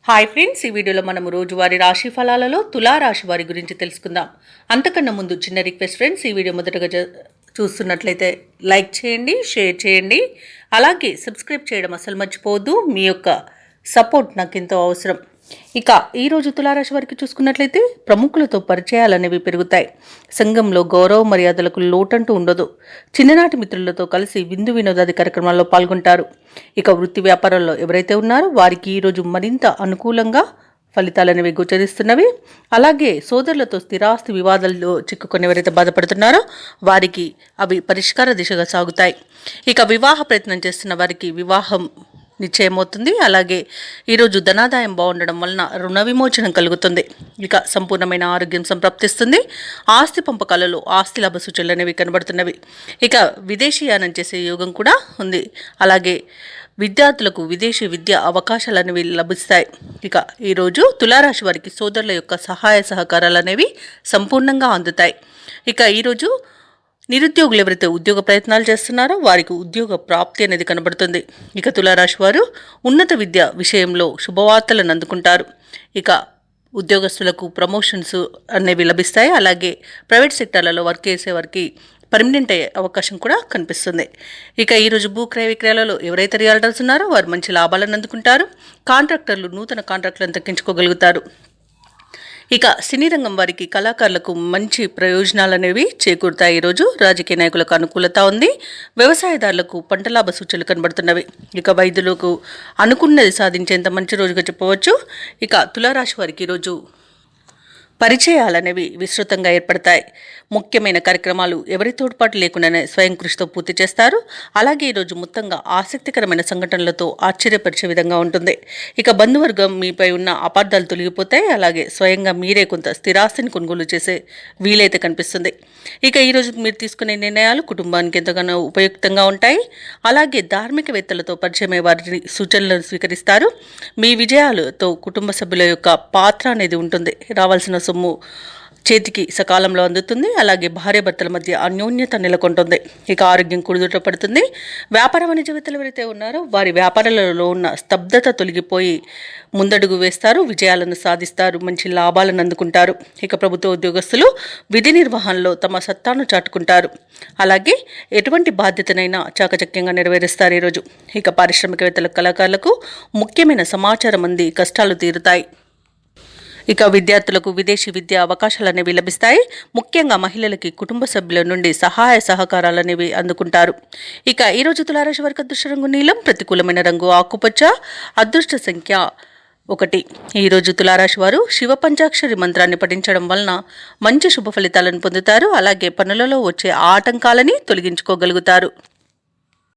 Hi friends, ఈ వీడియోలో మనం రోజువారీ రాశి ఫలాలలో తులా రాశి వారి గురించి తెలుసుకుందాం. అంతకన్నా ముందు చిన్న రిక్వెస్ట్ ఫ్రెండ్స్, ఈ వీడియో మొదటగా చూస్తున్నట్లయితే లైక్ చేయండి, షేర్ చేయండి, అలాగే సబ్స్క్రైబ్ చేయడం అసలు మర్చిపోవద్దు. మీ యొక్క సపోర్ట్ నాకు ఎంతో అవసరం. ఇక ఈరోజు తులారాశి వారికి చూసుకున్నట్లయితే ప్రముఖులతో పరిచయాలనేవి పెరుగుతాయి. సంఘంలో గౌరవ మర్యాదలకు లోటంటూ ఉండదు. చిన్ననాటి మిత్రులతో కలిసి విందు వినోదాది కార్యక్రమాల్లో పాల్గొంటారు. ఇక వృత్తి వ్యాపారాల్లో ఎవరైతే ఉన్నారో వారికి ఈరోజు మరింత అనుకూలంగా ఫలితాలనేవి గోచరిస్తున్నవి. అలాగే సోదరులతో స్థిరాస్తి వివాదాల్లో చిక్కుకొని ఎవరైతే బాధపడుతున్నారో వారికి అవి పరిష్కార దిశగా సాగుతాయి. ఇక వివాహ ప్రయత్నం చేస్తున్న వారికి వివాహం నిశ్చయమవుతుంది. అలాగే ఈరోజు ధనాదాయం బాగుండడం వలన రుణ విమోచనం కలుగుతుంది. ఇక సంపూర్ణమైన ఆరోగ్యం సంప్రాప్తిస్తుంది. ఆస్తి పంపకాలలో ఆస్తి లాభ సూచనలు అనేవి కనబడుతున్నవి. ఇక విదేశీయానం చేసే యోగం కూడా ఉంది. అలాగే విద్యార్థులకు విదేశీ విద్య అవకాశాలు అనేవి లభిస్తాయి. ఇక ఈరోజు తులారాశి వారికి సోదరుల యొక్క సహాయ సహకారాలు అనేవి సంపూర్ణంగా అందుతాయి. ఇక ఈరోజు నిరుద్యోగులు ఎవరైతే ఉద్యోగ ప్రయత్నాలు చేస్తున్నారో వారికి ఉద్యోగ ప్రాప్తి అనేది కనబడుతుంది. ఇక తులారాశి వారు ఉన్నత విద్య విషయంలో శుభవార్తలను అందుకుంటారు. ఇక ఉద్యోగస్తులకు ప్రమోషన్స్ అనేవి లభిస్తాయి. అలాగే ప్రైవేట్ సెక్టార్లలో వర్క్ చేసే వారికి పర్మనెంట్ అయ్యే అవకాశం కూడా కనిపిస్తుంది. ఇక ఈరోజు భూ క్రయ విక్రయాలలో ఎవరైతే రియల్టర్స్ ఉన్నారో వారు మంచి లాభాలను అందుకుంటారు. కాంట్రాక్టర్లు నూతన కాంట్రాక్టులను దక్కించుకోగలుగుతారు. ఇక సినీ రంగం వారికి కళాకారులకు మంచి ప్రయోజనాలు అనేవి చేకూరుతాయి. ఈరోజు రాజకీయ నాయకులకు అనుకూలత ఉంది. వ్యవసాయదారులకు పంట లాభ సూచనలు కనబడుతున్నవి. ఇక వైద్యులకు అనుకున్నది సాధించేంత మంచి రోజుగా చెప్పవచ్చు. ఇక తులారాశి వారికి ఈరోజు పరిచయాలనేవి విస్తృతంగా ఏర్పడతాయి. ముఖ్యమైన కార్యక్రమాలు ఎవరి తోడ్పాటు లేకుండానే స్వయం కృషితో పూర్తి చేస్తారు. అలాగే ఈరోజు మొత్తంగా ఆసక్తికరమైన సంఘటనలతో ఆశ్చర్యపరిచే విధంగా ఉంటుంది. ఇక బంధువర్గం మీపై ఉన్న అపార్థాలు తొలగిపోతాయి. అలాగే స్వయంగా మీరే కొంత స్థిరాస్తిని కొనుగోలు చేసే వీలైతే కనిపిస్తుంది. ఇక ఈరోజు మీరు తీసుకునే నిర్ణయాలు కుటుంబానికి ఎంతగానో ఉపయుక్తంగా ఉంటాయి. అలాగే ధార్మికవేత్తలతో పరిచయమే వారి సూచనలను స్వీకరిస్తారు. మీ విజయాలతో కుటుంబ సభ్యుల యొక్క పాత్ర అనేది ఉంటుంది. రావాల్సిన సొమ్ము చేతికి సకాలంలో అందుతుంది. అలాగే భార్యాభర్తల మధ్య అన్యోన్యత నెలకొంటుంది. ఇక ఆరోగ్యం కుదుట పడుతుంది. వ్యాపార వాణిజ్యవేత్తలు ఎవరైతే ఉన్నారో వారి వ్యాపారాలలో ఉన్న స్తబ్దత తొలగిపోయి ముందడుగు వేస్తారు. విజయాలను సాధిస్తారు. మంచి లాభాలను అందుకుంటారు. ఇక ప్రభుత్వ ఉద్యోగస్తులు విధి నిర్వహణలో తమ సత్తాను చాటుకుంటారు. అలాగే ఎటువంటి బాధ్యతనైనా చాకచక్యంగా నెరవేరుస్తారు ఈరోజు. ఇక పారిశ్రామికవేత్తల కళాకారులకు ముఖ్యమైన సమాచారం అంది కష్టాలు తీరుతాయి. ఇక విద్యార్థులకు విదేశీ విద్యా అవకాశాలు అనేవి లభిస్తాయి. ముఖ్యంగా మహిళలకి కుటుంబ సభ్యుల నుండి సహాయ సహకారాలు అనేవి అందుకుంటారు. ఇక ఈరోజు తులారాశి వారికి అదృష్ట రంగు నీలం, ప్రతికూలమైన రంగు ఆకుపచ్చ, అదృష్ట సంఖ్య 1. ఈరోజు తులారాశి వారు శివ పంచాక్షరి మంత్రాన్ని పఠించడం వలన మంచి శుభ ఫలితాలను పొందుతారు. అలాగే పనులలో వచ్చే ఆటంకాలని తొలగించుకోగలుగుతారు.